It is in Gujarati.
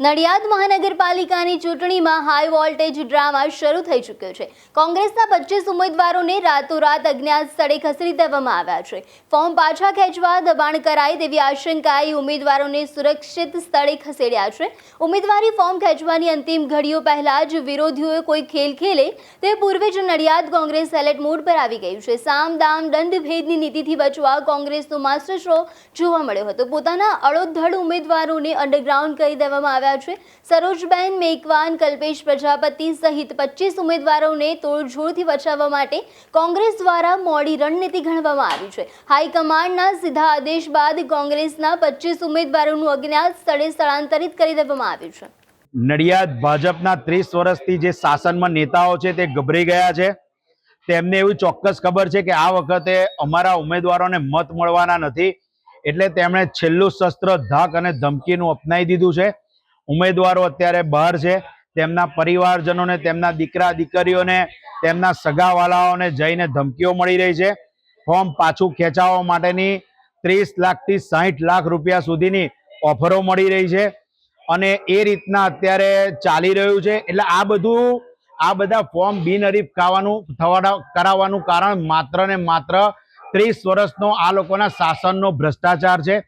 નડિયાદ મહાનગરપાલિકાની ચૂંટણીમાં હાઈ વોલ્ટેજ ડ્રામા શરૂ થઈ ચૂક્યો છે। કોંગ્રેસના 25 ઉમેદવારોને રાતોરાત અજ્ઞાત સ્થળે ખસેડી દેવામાં આવ્યા છે। ફોર્મ પાછા ખેંચવા દબાણ કરાય તેવી આશંકાએ ઉમેદવારોને સુરક્ષિત સ્થળે ખસેડ્યા છે। ઉમેદવારી ફોર્મ ખેંચવાની અંતિમ ઘડીઓ પહેલા જ વિરોધીઓએ કોઈ ખેલ ખેલે તે પૂર્વે જ નડિયાદ કોંગ્રેસ એલર્ટ મોડ પર આવી ગયું છે। સામ દામ દંડ ભેદની નીતિથી બચવા કોંગ્રેસનો માસ્ટર શો જોવા મળ્યો હતો। પોતાના અડોધડ ઉમેદવારોને અંડરગ્રાઉન્ડ કરી દેવામાં સરોજબેન મેકવાન, કલ્પેશ પ્રજાપતિ સહિત 25 ઉમેદવારોને તોડજોડથી બચાવવા માટે કોંગ્રેસ દ્વારા મોડી રણનીતિ ઘડવામાં આવી છે। હાઈકમાન્ડના સીધા આદેશ બાદ કોંગ્રેસના 25 ઉમેદવારોનું અજ્ઞાત સ્થળે સ્થળાંતરિત કરી દેવામાં આવ્યું છે। નડિયાદ ભાજપના 30 વર્ષથી જે શાસનમાં નેતાઓ છે તે ગભરાઈ ગયા છે। તેમને એવી ચોક્કસ ખબર છે કે આ વખતે અમારા ઉમેદવારોને મત મળવાના નથી, એટલે તેમણે છેલ્લું શસ્ત્ર ધાક અને ધમકીનું અપનાવી દીધું છે। ઉમેદવારો અત્યારે બહાર છે, તેમના પરિવારજનોને, તેમના દીકરા દીકરીઓને, તેમના સગાવાલાઓને જઈને ધમકીઓ મળી રહી છે। ફોર્મ પાછું ખેંચાવવા માટેની 30 લાખથી 60 લાખ રૂપિયા સુધીની ઓફરો મળી રહી છે અને એ રીતના અત્યારે ચાલી રહ્યું છે। એટલે આ બધા ફોર્મ બિનહરીફ કરાવવાનું કારણ માત્ર ને માત્ર 30 વર્ષનો આ લોકોના શાસનનો ભ્રષ્ટાચાર છે।